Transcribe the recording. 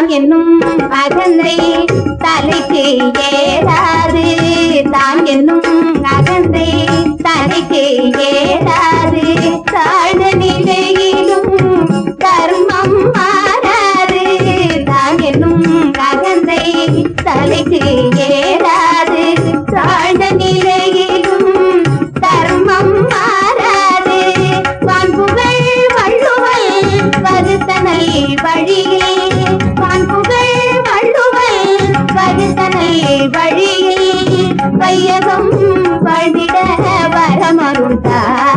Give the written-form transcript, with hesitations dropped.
தான் என்னும் அகந்தை தலைக்கு ஏறாது தான் என்னும் அகந்தை தலைக்கு ஏறாது தாழ்ந்த நிலையிலும் கர்மம் மாறாது தான் என்னும் அகந்தை தலைக்கு ஏறாது தாழ்ந்த நிலையிலும் கர்மம் மாறாது வான்புகழ் வள்ளுவல் வகுத்தனை வழியில் வான்புகழ் வள்ளுவல் வகுத்தனை வழியில் வையகம் வழிட வரமருள்தார்